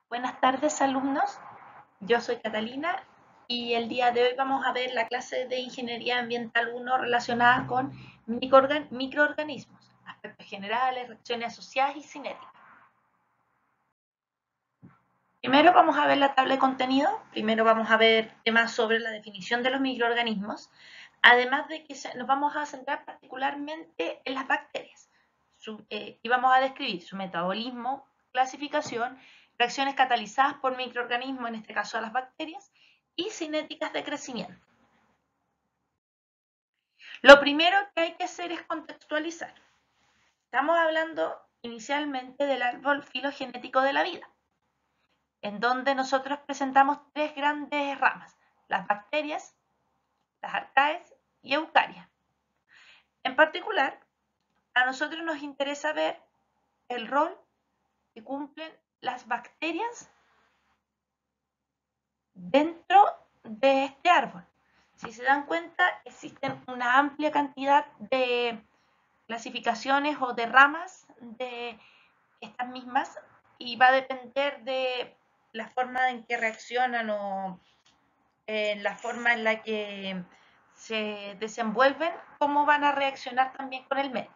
Buenas tardes, alumnos. Yo soy Catalina y el día de hoy vamos a ver la clase de Ingeniería Ambiental 1 relacionada con microorganismos, aspectos generales, reacciones asociadas y cinéticas. Primero vamos a ver la tabla de contenido. Primero vamos a ver temas sobre la definición de los microorganismos, además de que nos vamos a centrar particularmente en las bacterias y vamos a describir su metabolismo, clasificación, reacciones catalizadas por microorganismos, en este caso las bacterias, y cinéticas de crecimiento. Lo primero que hay que hacer es contextualizar. Estamos hablando inicialmente del árbol filogenético de la vida, en donde nosotros presentamos tres grandes ramas: las bacterias, las arcaes y eucarias. En particular, a nosotros nos interesa ver el rol que cumplen las bacterias dentro de este árbol. Si se dan cuenta, existen una amplia cantidad de clasificaciones o de ramas de estas mismas y va a depender de la forma en que reaccionan o la forma en la que se desenvuelven, cómo van a reaccionar también con el medio.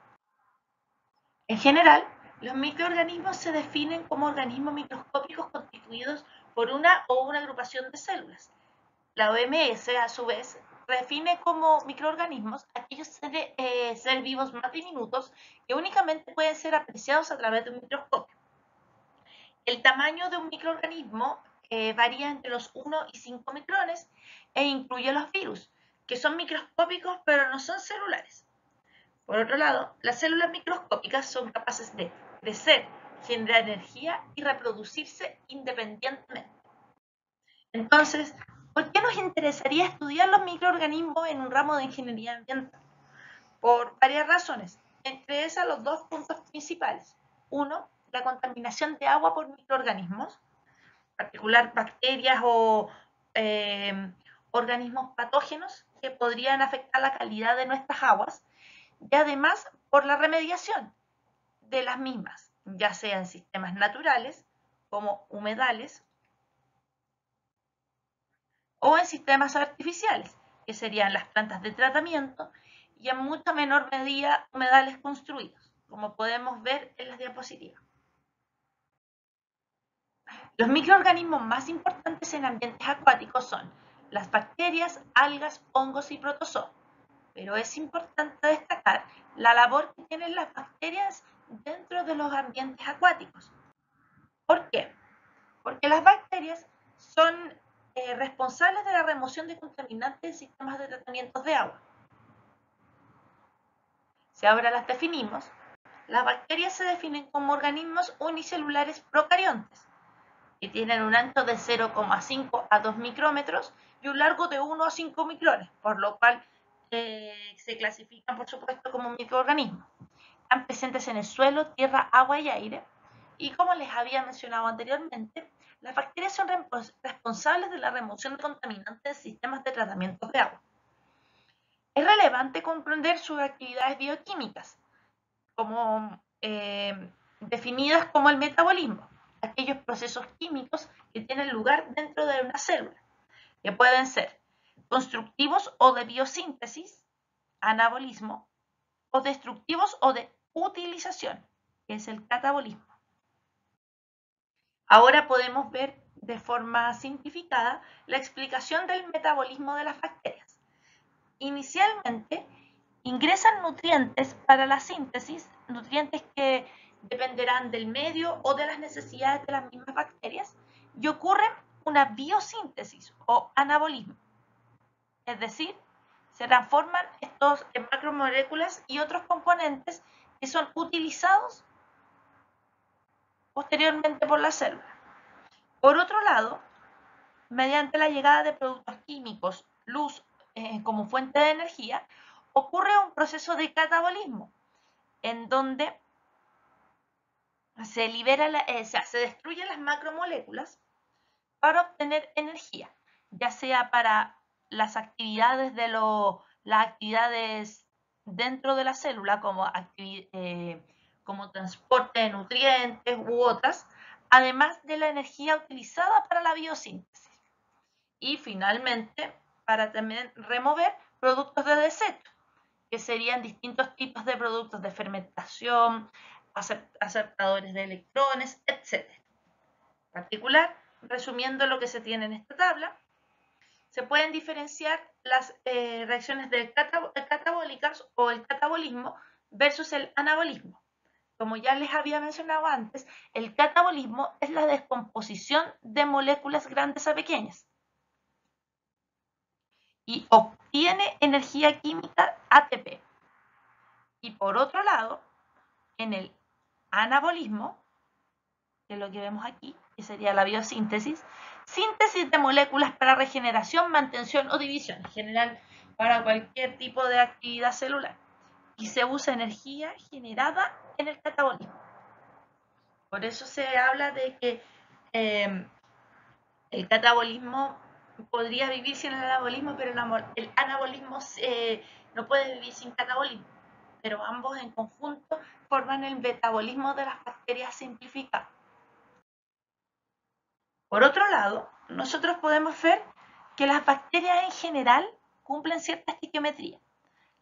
En general, los microorganismos se definen como organismos microscópicos constituidos por una o una agrupación de células. La OMS, a su vez, define como microorganismos aquellos seres vivos más diminutos que únicamente pueden ser apreciados a través de un microscopio. El tamaño de un microorganismo varía entre los 1 y 5 micrones e incluye los virus, que son microscópicos pero no son celulares. Por otro lado, las células microscópicas son capaces de crecer, generar energía y reproducirse independientemente. Entonces, ¿por qué nos interesaría estudiar los microorganismos en un ramo de ingeniería ambiental? Por varias razones, entre esas los dos puntos principales. Uno, la contaminación de agua por microorganismos, en particular bacterias o organismos patógenos que podrían afectar la calidad de nuestras aguas, y además por la remediación de las mismas, ya sea en sistemas naturales como humedales o en sistemas artificiales, que serían las plantas de tratamiento, y en mucha menor medida humedales construidos, como podemos ver en las diapositivas. Los microorganismos más importantes en ambientes acuáticos son las bacterias, algas, hongos y protozoos. Pero es importante destacar la labor que tienen las bacterias dentro de los ambientes acuáticos. ¿Por qué? Porque las bacterias son responsables de la remoción de contaminantes en sistemas de tratamiento de agua. Si ahora las definimos, las bacterias se definen como organismos unicelulares procariontes, que tienen un ancho de 0,5 a 2 micrómetros y un largo de 1 a 5 micrones, por lo cual se clasifican, por supuesto, como microorganismos. Están presentes en el suelo, tierra, agua y aire. Y como les había mencionado anteriormente, las bacterias son responsables de la remoción de contaminantes de sistemas de tratamiento de agua. Es relevante comprender sus actividades bioquímicas, como definidas como el metabolismo, aquellos procesos químicos que tienen lugar dentro de una célula, que pueden ser constructivos o de biosíntesis, anabolismo, o destructivos o de utilización, que es el catabolismo. Ahora podemos ver de forma simplificada la explicación del metabolismo de las bacterias. Inicialmente, ingresan nutrientes para la síntesis, nutrientes que dependerán del medio o de las necesidades de las mismas bacterias, y ocurre una biosíntesis o anabolismo. Es decir, se transforman estos en macromoléculas y otros componentes que son utilizados posteriormente por la célula. Por otro lado, mediante la llegada de productos químicos, luz como fuente de energía, ocurre un proceso de catabolismo, en donde se destruyen las macromoléculas para obtener energía, ya sea para las actividades las actividades dentro de la célula, como transporte de nutrientes u otras, además de la energía utilizada para la biosíntesis. Y finalmente, para también remover productos de desecho, que serían distintos tipos de productos de fermentación, aceptadores de electrones, etc. En particular, resumiendo lo que se tiene en esta tabla, se pueden diferenciar las reacciones catabólicas o el catabolismo versus el anabolismo. Como ya les había mencionado antes, el catabolismo es la descomposición de moléculas grandes a pequeñas y obtiene energía química ATP. Y por otro lado, en el anabolismo, que es lo que vemos aquí, que sería la biosíntesis, síntesis de moléculas para regeneración, mantención o división, en general para cualquier tipo de actividad celular. Y se usa energía generada en el catabolismo. Por eso se habla de que el catabolismo podría vivir sin el anabolismo, pero el anabolismo no puede vivir sin catabolismo. Pero ambos en conjunto forman el metabolismo de las bacterias simplificado. Por otro lado, nosotros podemos ver que las bacterias en general cumplen cierta estequiometría.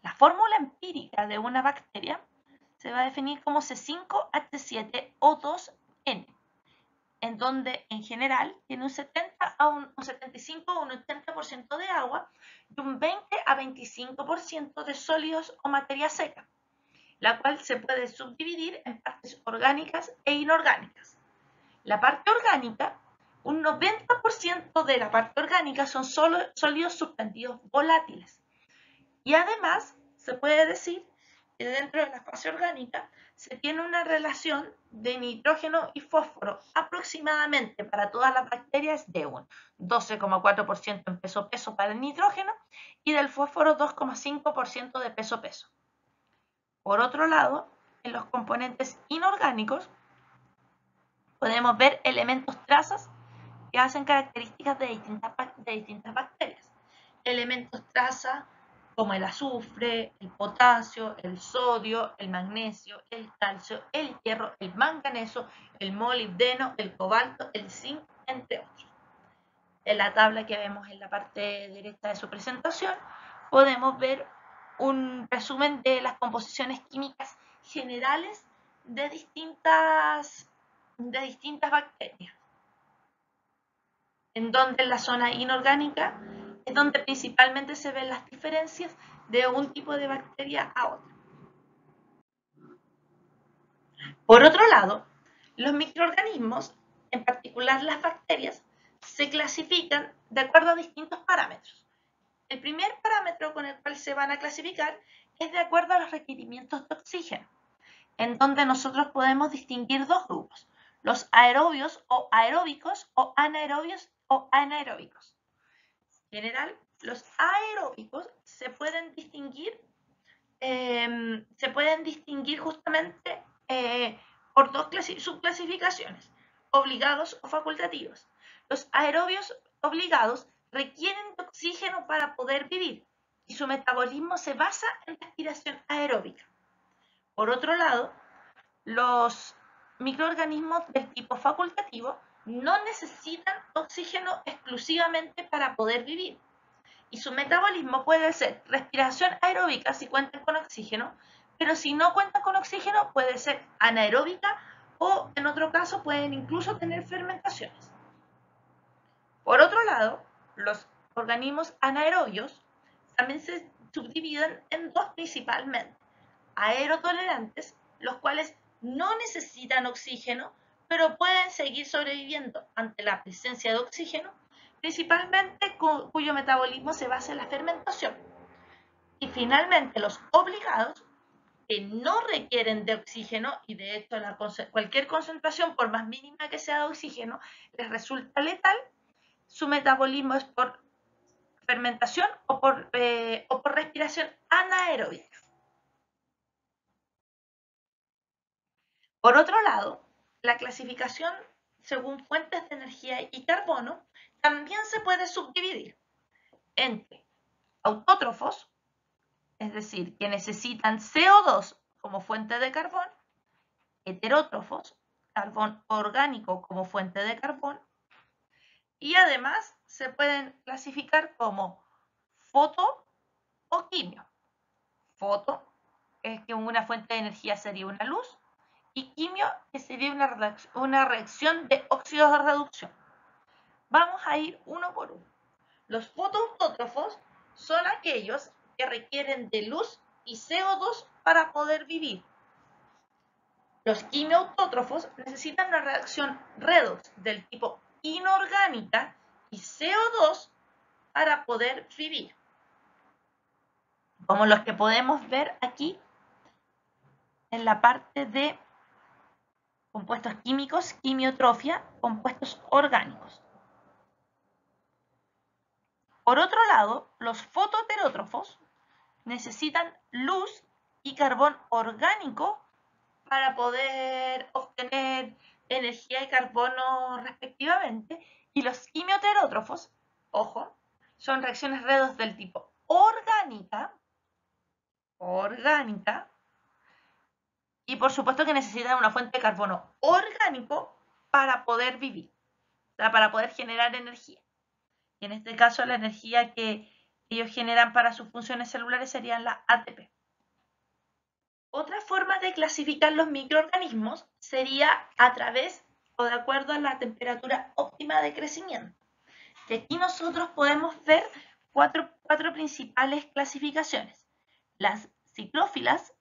La fórmula empírica de una bacteria se va a definir como C5H7O2N, en donde en general tiene un 70 a un 75 o un 80% de agua y un 20 a 25% de sólidos o materia seca, la cual se puede subdividir en partes orgánicas e inorgánicas. La parte orgánica, un 90% de la parte orgánica son sólidos suspendidos volátiles. Y además, se puede decir que dentro de la fase orgánica se tiene una relación de nitrógeno y fósforo aproximadamente para todas las bacterias de un 12,4% en peso-peso para el nitrógeno y del fósforo 2,5% de peso-peso. Por otro lado, en los componentes inorgánicos podemos ver elementos trazas que hacen características de distintas bacterias. Elementos traza como el azufre, el potasio, el sodio, el magnesio, el calcio, el hierro, el manganeso, el molibdeno, el cobalto, el zinc, entre otros. En la tabla que vemos en la parte derecha de su presentación, podemos ver un resumen de las composiciones químicas generales de distintas bacterias, en donde en la zona inorgánica es donde principalmente se ven las diferencias de un tipo de bacteria a otro. Por otro lado, los microorganismos, en particular las bacterias, se clasifican de acuerdo a distintos parámetros. El primer parámetro con el cual se van a clasificar es de acuerdo a los requerimientos de oxígeno, en donde nosotros podemos distinguir dos grupos, los aerobios o aeróbicos o anaerobios o anaeróbicos. En general, los aeróbicos se pueden distinguir justamente por dos subclasificaciones, obligados o facultativos. Los aerobios obligados requieren de oxígeno para poder vivir y su metabolismo se basa en respiración aeróbica. Por otro lado, los microorganismos del tipo facultativo no necesitan oxígeno exclusivamente para poder vivir. Y su metabolismo puede ser respiración aeróbica si cuentan con oxígeno, pero si no cuentan con oxígeno puede ser anaeróbica o en otro caso pueden incluso tener fermentaciones. Por otro lado, los organismos anaerobios también se subdividen en dos principalmente. Aerotolerantes, los cuales no necesitan oxígeno, pero pueden seguir sobreviviendo ante la presencia de oxígeno, principalmente cuyo metabolismo se basa en la fermentación. Y finalmente los obligados, que no requieren de oxígeno y de hecho cualquier concentración, por más mínima que sea de oxígeno, les resulta letal. Su metabolismo es por fermentación o por respiración anaeróbica. Por otro lado, la clasificación según fuentes de energía y carbono también se puede subdividir entre autótrofos, es decir, que necesitan CO2 como fuente de carbón, heterótrofos, carbón orgánico como fuente de carbón, y además se pueden clasificar como foto o quimio. Foto es que una fuente de energía sería una luz, y quimio que sería una reacción de óxidos de reducción. Vamos a ir uno por uno. Los fotoautótrofos son aquellos que requieren de luz y CO2 para poder vivir. Los quimioautótrofos necesitan una reacción redox del tipo inorgánica y CO2 para poder vivir, como los que podemos ver aquí en la parte de compuestos químicos, quimiotrofia, compuestos orgánicos. Por otro lado, los fotoheterótrofos necesitan luz y carbón orgánico para poder obtener energía y carbono respectivamente, y los quimioheterótrofos, ojo, son reacciones redox del tipo orgánica, y por supuesto que necesitan una fuente de carbono orgánico para poder vivir, o sea, para poder generar energía. Y en este caso la energía que ellos generan para sus funciones celulares serían la ATP. Otra forma de clasificar los microorganismos sería a través o de acuerdo a la temperatura óptima de crecimiento. Y aquí nosotros podemos ver cuatro principales clasificaciones. Las ciclófilas,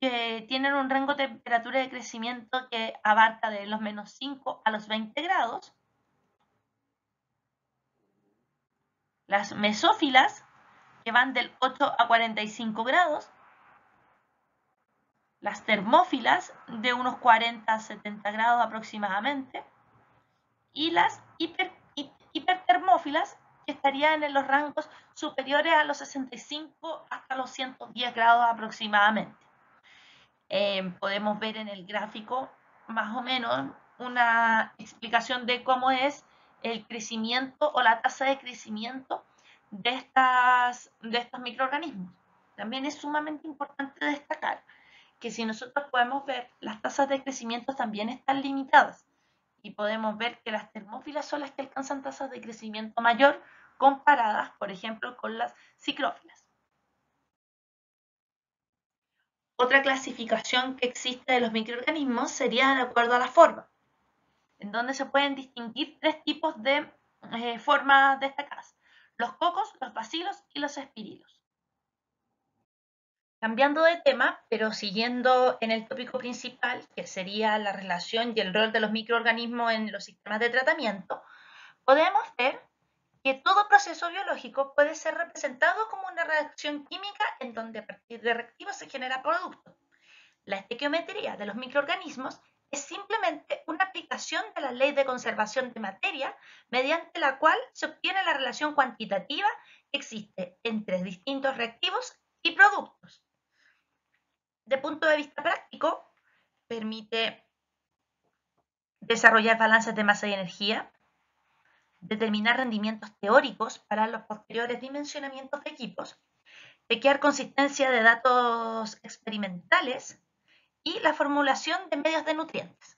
que tienen un rango de temperatura de crecimiento que abarca de los menos 5 a los 20 grados. Las mesófilas, que van del 8 a 45 grados. Las termófilas, de unos 40 a 70 grados aproximadamente. Y las hipertermófilas, que estarían en los rangos superiores a los 65 hasta los 110 grados aproximadamente. Podemos ver en el gráfico más o menos una explicación de cómo es el crecimiento o la tasa de crecimiento de estos microorganismos. También es sumamente importante destacar que si nosotros podemos ver, las tasas de crecimiento también están limitadas, y podemos ver que las termófilas son las que alcanzan tasas de crecimiento mayor comparadas, por ejemplo, con las ciclófilas. Otra clasificación que existe de los microorganismos sería de acuerdo a la forma, en donde se pueden distinguir tres tipos de formas destacadas: los cocos, los bacilos y los espirilos. Cambiando de tema, pero siguiendo en el tópico principal, que sería la relación y el rol de los microorganismos en los sistemas de tratamiento, podemos ver que todo proceso biológico puede ser representado como una reacción química en donde a partir de reactivos se genera producto. La estequiometría de los microorganismos es simplemente una aplicación de la ley de conservación de materia, mediante la cual se obtiene la relación cuantitativa que existe entre distintos reactivos y productos. De punto de vista práctico, permite desarrollar balances de masa y energía, determinar rendimientos teóricos para los posteriores dimensionamientos de equipos, chequear consistencia de datos experimentales y la formulación de medios de nutrientes.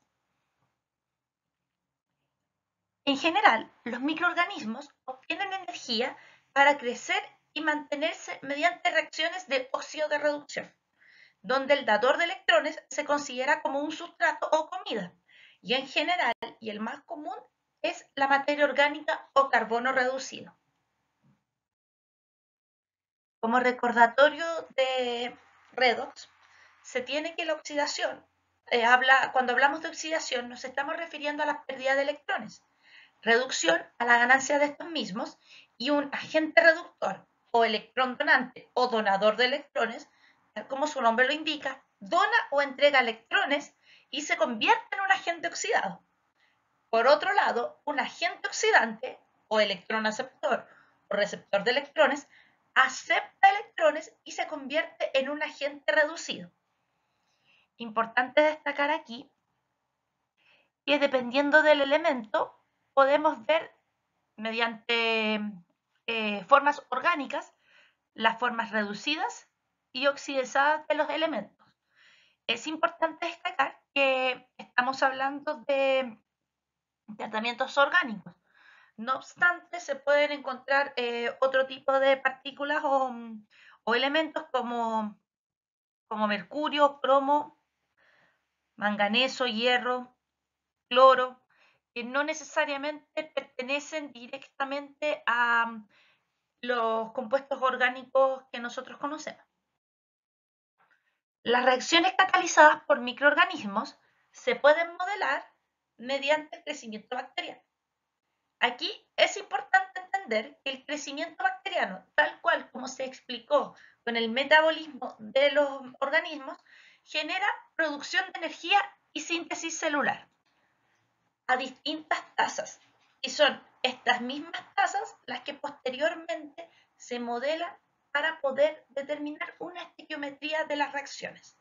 En general, los microorganismos obtienen energía para crecer y mantenerse mediante reacciones de óxido de reducción, donde el dador de electrones se considera como un sustrato o comida, y en general, y el más común, es la materia orgánica o carbono reducido. Como recordatorio de redox, se tiene que la oxidación, cuando hablamos de oxidación nos estamos refiriendo a la pérdida de electrones, reducción a la ganancia de estos mismos, y un agente reductor o electrón donante o donador de electrones, tal como su nombre lo indica, dona o entrega electrones y se convierte en un agente oxidado. Por otro lado, un agente oxidante o electrón aceptor o receptor de electrones acepta electrones y se convierte en un agente reducido. Importante destacar aquí que dependiendo del elemento podemos ver mediante formas orgánicas las formas reducidas y oxidadas de los elementos. es importante destacar que estamos hablando de tratamientos orgánicos. No obstante, se pueden encontrar otro tipo de partículas o elementos como mercurio, cromo, manganeso, hierro, cloro, que no necesariamente pertenecen directamente a los compuestos orgánicos que nosotros conocemos. Las reacciones catalizadas por microorganismos se pueden modelar mediante el crecimiento bacteriano. Aquí es importante entender que el crecimiento bacteriano, tal cual como se explicó con el metabolismo de los organismos, genera producción de energía y síntesis celular a distintas tasas. Y son estas mismas tasas las que posteriormente se modelan para poder determinar una estequiometría de las reacciones.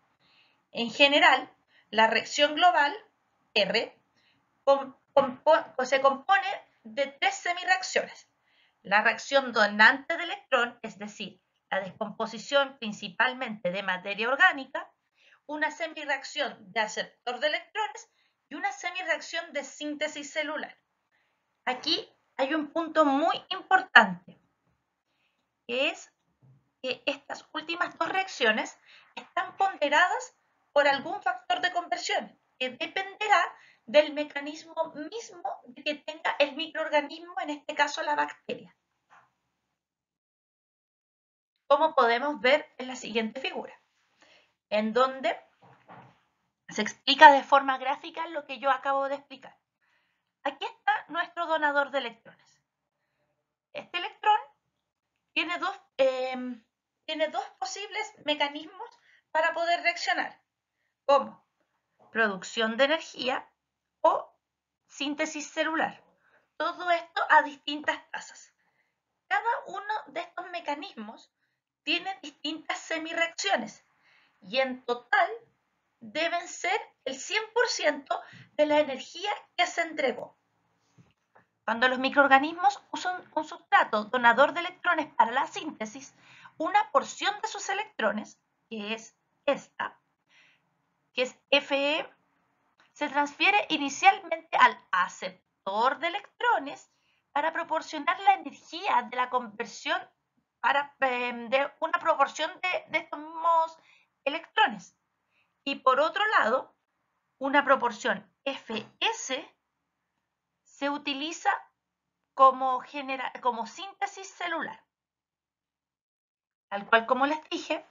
En general, la reacción global, R, se compone de 3 semirreacciones. La reacción donante de electrón, es decir, la descomposición principalmente de materia orgánica, una semirreacción de aceptor de electrones y una semirreacción de síntesis celular. Aquí hay un punto muy importante, que es que estas últimas dos reacciones están ponderadas por algún factor de conversión, que dependerá del mecanismo mismo que tenga el microorganismo, en este caso la bacteria. Como podemos ver en la siguiente figura, en donde se explica de forma gráfica lo que yo acabo de explicar. Aquí está nuestro donador de electrones. Este electrón tiene dos posibles mecanismos para poder reaccionar, como producción de energía o síntesis celular. Todo esto a distintas tasas. Cada uno de estos mecanismos tiene distintas semirreacciones y en total deben ser el 100% de la energía que se entregó. Cuando los microorganismos usan un sustrato donador de electrones para la síntesis, una porción de sus electrones, que es esta, que es Fe, se transfiere inicialmente al aceptor de electrones para proporcionar la energía de la conversión de una proporción de estos mismos electrones. Y por otro lado, una proporción Fs se utiliza como síntesis celular. Tal cual como les dije,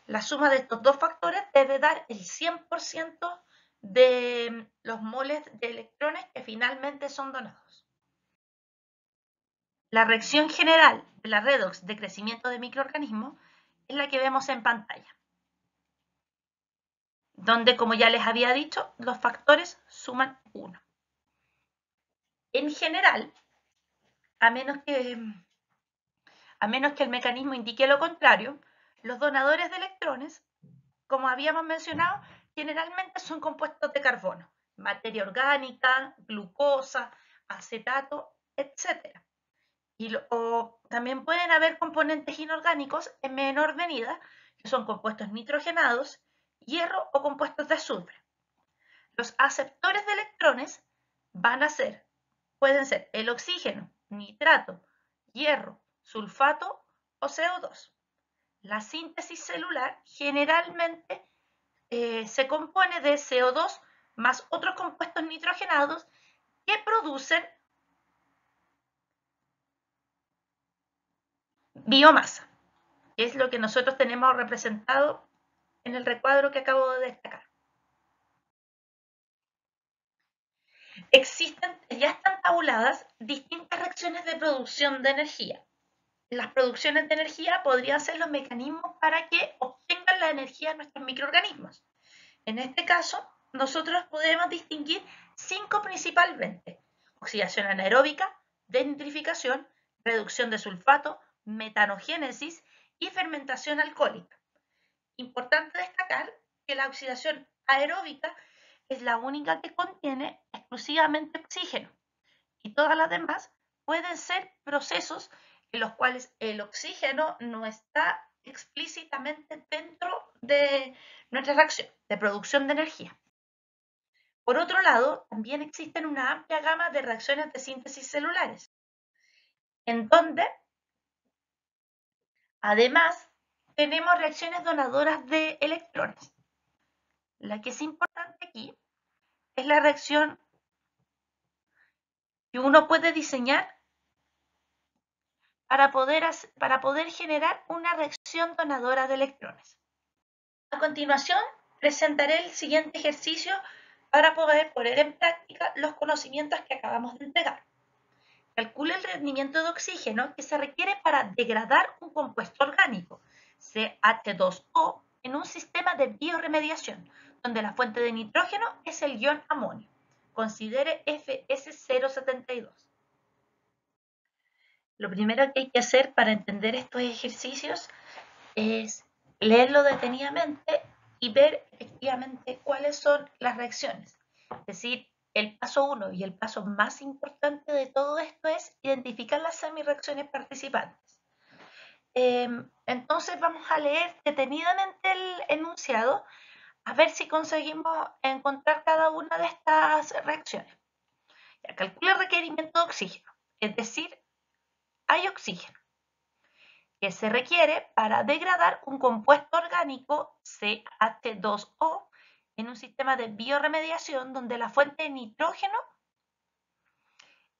la suma de estos dos factores debe dar el 100% de los moles de electrones que finalmente son donados. La reacción general de la redox de crecimiento de microorganismos es la que vemos en pantalla, donde, como ya les había dicho, los factores suman 1. En general, a menos que el mecanismo indique lo contrario, los donadores de electrones, como habíamos mencionado, generalmente son compuestos de carbono, materia orgánica, glucosa, acetato, etc. O también pueden haber componentes inorgánicos en menor medida, que son compuestos nitrogenados, hierro o compuestos de azufre. Los aceptores de electrones pueden ser el oxígeno, nitrato, hierro, sulfato o CO2. La síntesis celular generalmente se compone de CO2 más otros compuestos nitrogenados que producen biomasa, que es lo que nosotros tenemos representado en el recuadro que acabo de destacar. Ya están tabuladas distintas reacciones de producción de energía. Las producciones de energía podrían ser los mecanismos para que obtengan la energía de nuestros microorganismos. En este caso, nosotros podemos distinguir 5 principalmente: oxidación anaeróbica, desnitrificación, reducción de sulfato, metanogénesis y fermentación alcohólica. Importante destacar que la oxidación aeróbica es la única que contiene exclusivamente oxígeno y todas las demás pueden ser procesos en los cuales el oxígeno no está explícitamente dentro de nuestra reacción, de producción de energía. Por otro lado, también existen una amplia gama de reacciones de síntesis celulares, en donde además tenemos reacciones donadoras de electrones. La que es importante aquí es la reacción que uno puede diseñar para poder generar una reacción donadora de electrones. A continuación, presentaré el siguiente ejercicio para poder poner en práctica los conocimientos que acabamos de entregar. Calcule el rendimiento de oxígeno que se requiere para degradar un compuesto orgánico, CH2O, en un sistema de bioremediación, donde la fuente de nitrógeno es el ion amonio. Considere FS072. Lo primero que hay que hacer para entender estos ejercicios es leerlo detenidamente y ver efectivamente cuáles son las reacciones. Es decir, el paso 1 y el paso más importante de todo esto es identificar las semireacciones participantes. Entonces vamos a leer detenidamente el enunciado a ver si conseguimos encontrar cada una de estas reacciones. Calcula el requerimiento de oxígeno, es decir, hay oxígeno que se requiere para degradar un compuesto orgánico CH2O en un sistema de bioremediación donde la fuente de nitrógeno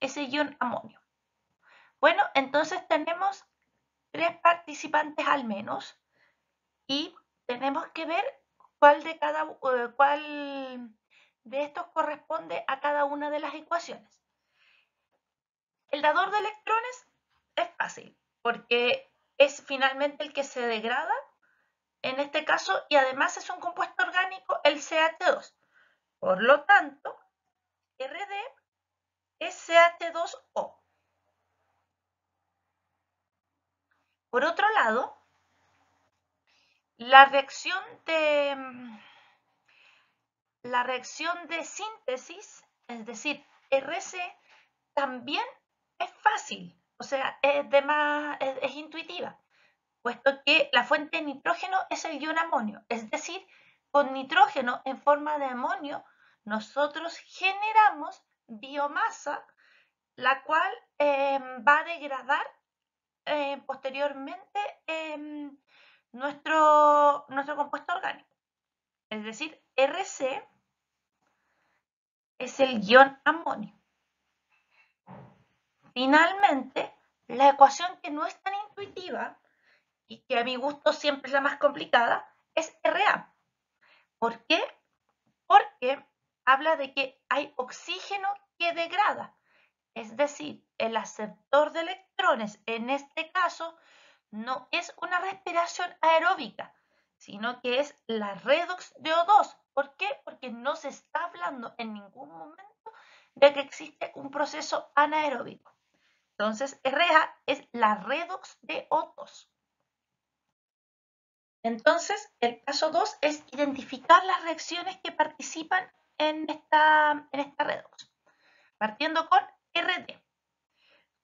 es el ion amonio. Bueno, entonces tenemos 3 participantes al menos y tenemos que ver cuál de estos corresponde a cada una de las ecuaciones. El dador de electrones es fácil porque es finalmente el que se degrada en este caso, y además es un compuesto orgánico, el CH2. Por lo tanto, Rd es CH2O. Por otro lado, la reacción de síntesis, es decir, Rc, también es fácil, o sea, es intuitiva, puesto que la fuente de nitrógeno es el ion amonio, es decir, con nitrógeno en forma de amonio, nosotros generamos biomasa, la cual va a degradar posteriormente nuestro compuesto orgánico. Es decir, Rc es el ion amonio. Finalmente, la ecuación que no es tan intuitiva y que a mi gusto siempre es la más complicada es Ra. ¿Por qué? Porque habla de que hay oxígeno que degrada. Es decir, el aceptor de electrones en este caso no es una respiración aeróbica, sino que es la redox de O2. ¿Por qué? Porque no se está hablando en ningún momento de que existe un proceso anaeróbico. Entonces, Ra es la redox de O2. Entonces, el paso 2 es identificar las reacciones que participan en esta redox, partiendo con Rd.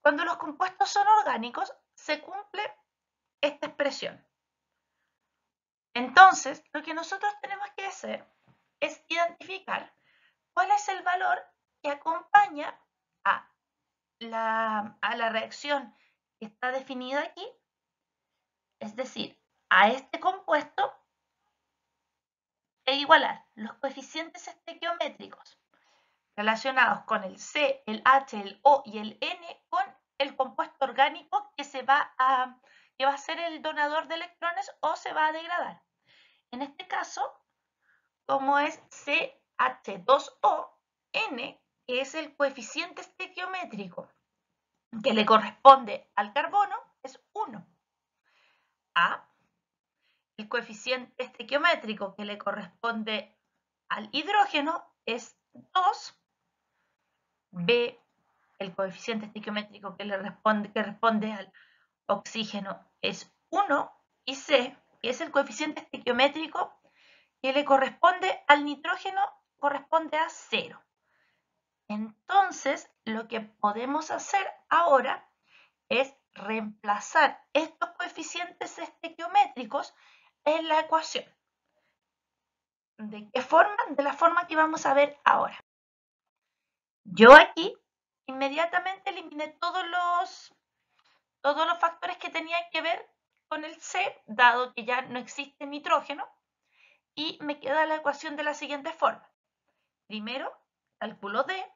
Cuando los compuestos son orgánicos, se cumple esta expresión. Entonces, lo que nosotros tenemos que hacer es identificar cuál es el valor que acompaña a la reacción que está definida aquí, es decir, a este compuesto, e igualar los coeficientes estequiométricos relacionados con el C, el H, el O y el N con el compuesto orgánico que va a ser el donador de electrones o se va a degradar. En este caso, como es CH2O, N, que es el coeficiente estequiométrico que le corresponde al carbono, es 1. A, el coeficiente estequiométrico que le corresponde al hidrógeno es 2. B, el coeficiente estequiométrico que responde al oxígeno es 1. Y C, que es el coeficiente estequiométrico que le corresponde al nitrógeno, corresponde a 0. Entonces, lo que podemos hacer ahora es reemplazar estos coeficientes estequiométricos en la ecuación. ¿De qué forma? De la forma que vamos a ver ahora. Yo aquí inmediatamente eliminé todos los factores que tenían que ver con el C, dado que ya no existe nitrógeno, y me queda la ecuación de la siguiente forma. Primero, calculo D,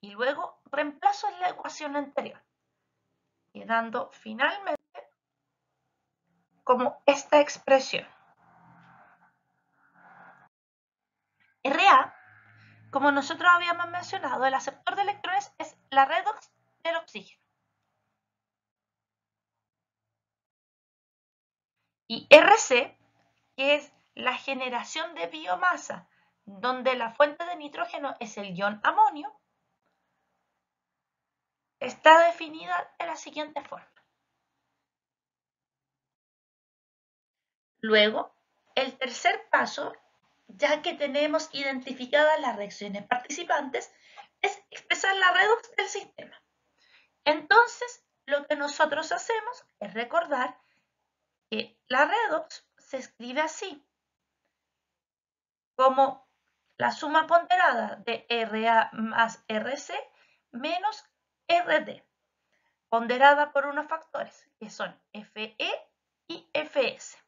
y luego reemplazo en la ecuación anterior, quedando finalmente como esta expresión. Ra, como nosotros habíamos mencionado, el aceptor de electrones es la redox del oxígeno. Y Rc, que es la generación de biomasa, donde la fuente de nitrógeno es el ion amonio, está definida de la siguiente forma. Luego, el tercer paso, ya que tenemos identificadas las reacciones participantes, es expresar la redox del sistema. Entonces, lo que nosotros hacemos es recordar que la redox se escribe así, como la suma ponderada de Ra más Rc menos Rd, ponderada por unos factores que son Fe y Fs.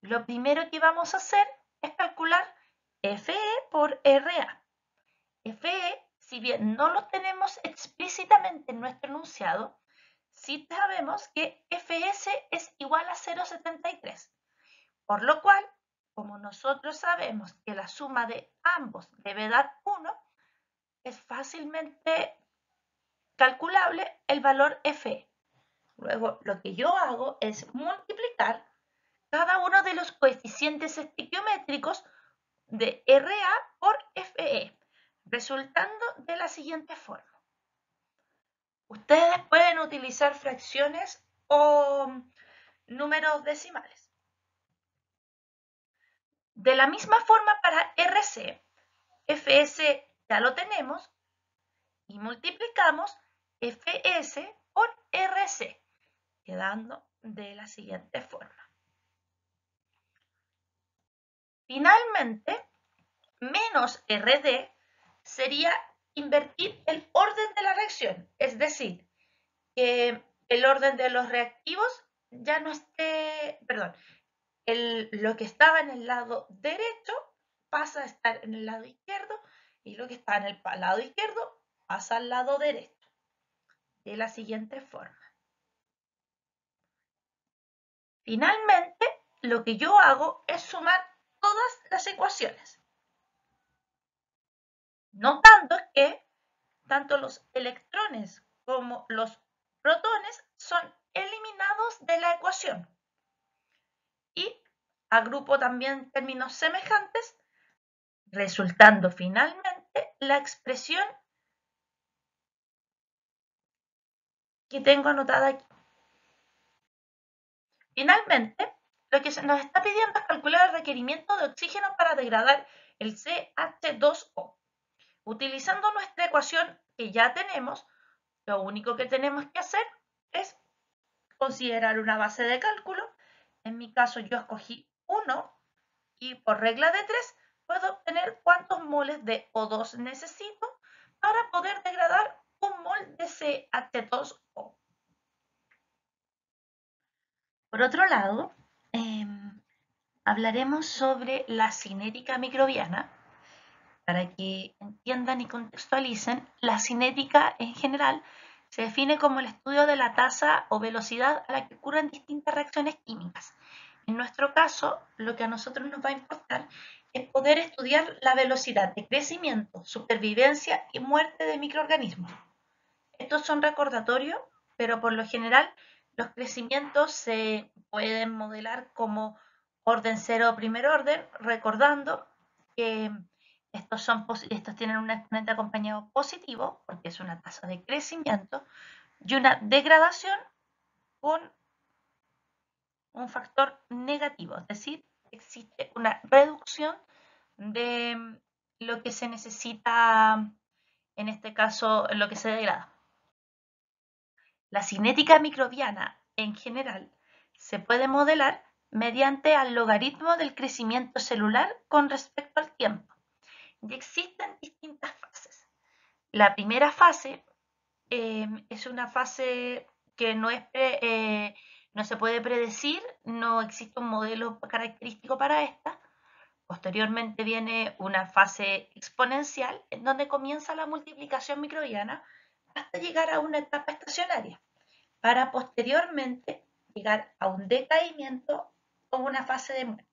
Lo primero que vamos a hacer es calcular Fe por Ra. Fe, si bien no lo tenemos explícitamente en nuestro enunciado, sí sabemos que Fs es igual a 0,73, por lo cual, como nosotros sabemos que la suma de ambos debe dar 1, es fácilmente calculable el valor Fe. Luego, lo que yo hago es multiplicar cada uno de los coeficientes estequiométricos de Ra por Fe, resultando de la siguiente forma. Ustedes pueden utilizar fracciones o números decimales. De la misma forma para Rc, Fs ya lo tenemos y multiplicamos Fs por Rc, quedando de la siguiente forma. Finalmente, menos Rd sería invertir el orden de la reacción, es decir, que el orden de los reactivos ya no esté, perdón, lo que estaba en el lado derecho pasa a estar en el lado izquierdo y lo que está en el lado izquierdo pasa al lado derecho, de la siguiente forma. Finalmente, lo que yo hago es sumar todas las ecuaciones, notando que tanto los electrones como los protones son eliminados de la ecuación. Y agrupo también términos semejantes, resultando finalmente la expresión que tengo anotada aquí. Finalmente, lo que se nos está pidiendo es calcular el requerimiento de oxígeno para degradar el CH2O. Utilizando nuestra ecuación que ya tenemos, lo único que tenemos que hacer es considerar una base de cálculo. En mi caso yo escogí 1 y por regla de 3 puedo obtener cuántos moles de O2 necesito para poder degradar un mol de CH2O. Por otro lado, hablaremos sobre la cinética microbiana. Para que entiendan y contextualicen, la cinética en general se define como el estudio de la tasa o velocidad a la que ocurren distintas reacciones químicas. En nuestro caso, lo que a nosotros nos va a importar es poder estudiar la velocidad de crecimiento, supervivencia y muerte de microorganismos. Estos son recordatorios, pero por lo general los crecimientos se pueden modelar como orden cero o primer orden, recordando que estos tienen un exponente acompañado positivo, porque es una tasa de crecimiento, y una degradación con un factor negativo, es decir, existe una reducción de lo que se necesita, en este caso, lo que se degrada. La cinética microbiana, en general, se puede modelar mediante al logaritmo del crecimiento celular con respecto al tiempo. Y existen distintas fases. La primera fase es una fase que no se puede predecir, no existe un modelo característico para esta. Posteriormente viene una fase exponencial, en donde comienza la multiplicación microbiana hasta llegar a una etapa estacionaria, para posteriormente llegar a un decaimiento o una fase de muerte.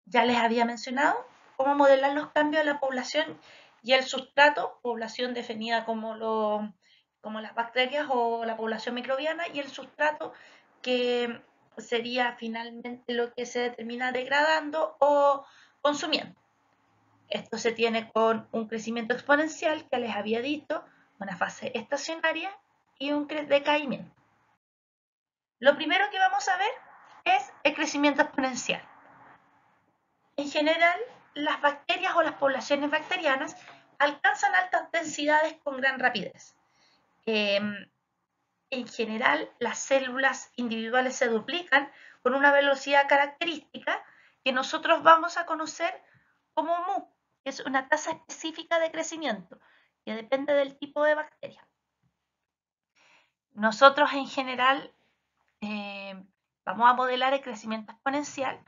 Ya les había mencionado cómo modelar los cambios de la población y el sustrato, población definida como las bacterias o la población microbiana, y el sustrato que sería finalmente lo que se determina degradando o consumiendo. Esto se tiene con un crecimiento exponencial, que les había dicho, una fase estacionaria y un decaimiento. Lo primero que vamos a ver es el crecimiento exponencial. En general, las bacterias o las poblaciones bacterianas alcanzan altas densidades con gran rapidez. En general, las células individuales se duplican con una velocidad característica que nosotros vamos a conocer como mu, que es una tasa específica de crecimiento, que depende del tipo de bacteria. Nosotros en general vamos a modelar el crecimiento exponencial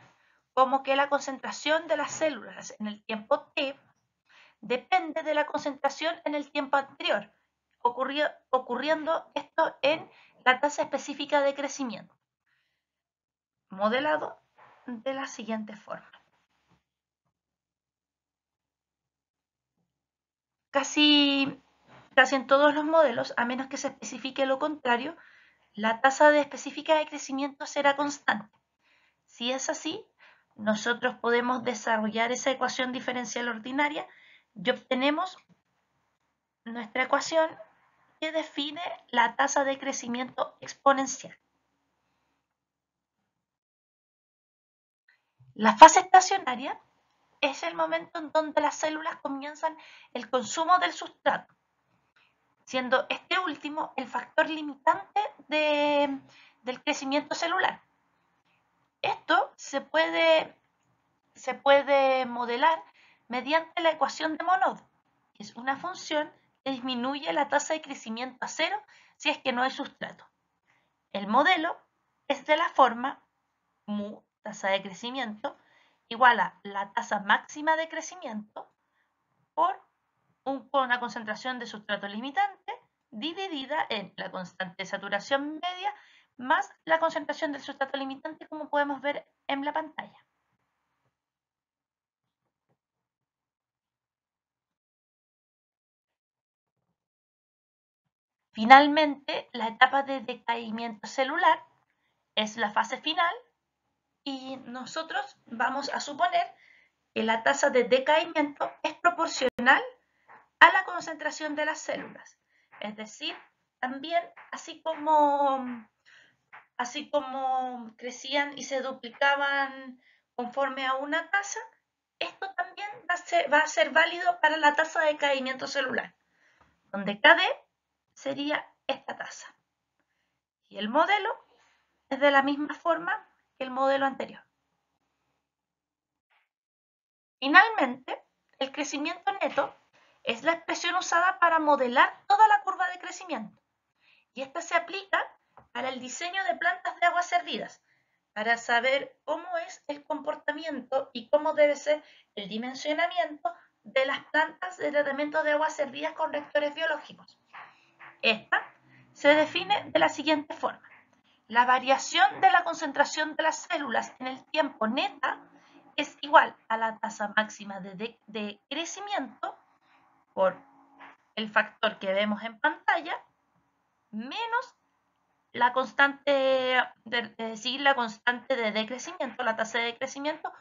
como que la concentración de las células en el tiempo t depende de la concentración en el tiempo anterior, ocurriendo esto en la tasa específica de crecimiento, modelado de la siguiente forma. Casi en todos los modelos, a menos que se especifique lo contrario, la tasa específica de crecimiento será constante. Si es así, nosotros podemos desarrollar esa ecuación diferencial ordinaria y obtenemos nuestra ecuación que define la tasa de crecimiento exponencial. La fase estacionaria es el momento en donde las células comienzan el consumo del sustrato, siendo este último el factor limitante del crecimiento celular. Esto se puede modelar mediante la ecuación de Monod, que es una función que disminuye la tasa de crecimiento a cero si es que no hay sustrato. El modelo es de la forma mu, tasa de crecimiento, igual a la tasa máxima de crecimiento por una concentración de sustrato limitante dividida en la constante de saturación media más la concentración del sustrato limitante, como podemos ver en la pantalla. Finalmente, la etapa de decaimiento celular es la fase final y nosotros vamos a suponer que la tasa de decaimiento es proporcional a la concentración de las células. Es decir, también así como crecían y se duplicaban conforme a una tasa, esto también va a ser válido para la tasa de decaimiento celular, donde KD sería esta tasa. Y el modelo es de la misma forma que el modelo anterior. Finalmente, el crecimiento neto es la expresión usada para modelar toda la curva de crecimiento. Y esta se aplica para el diseño de plantas de aguas servidas, para saber cómo es el comportamiento y cómo debe ser el dimensionamiento de las plantas de tratamiento de aguas servidas con reactores biológicos. Esta se define de la siguiente forma. La variación de la concentración de las células en el tiempo neta es igual a la tasa máxima de crecimiento por el factor que vemos en pantalla menos la constante, la constante de decrecimiento, la tasa de crecimiento,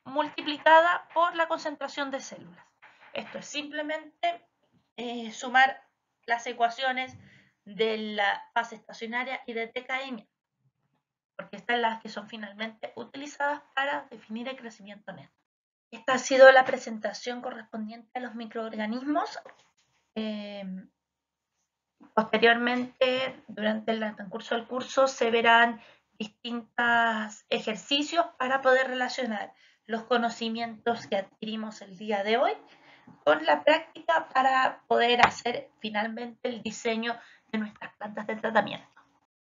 multiplicada por la concentración de células. Esto es simplemente sumar las ecuaciones de la fase estacionaria y de decaimiento, porque estas son las que son finalmente utilizadas para definir el crecimiento neto. Esta ha sido la presentación correspondiente a los microorganismos. Posteriormente, durante el transcurso del curso, se verán distintos ejercicios para poder relacionar los conocimientos que adquirimos el día de hoy con la práctica para poder hacer finalmente el diseño de nuestras plantas de tratamiento.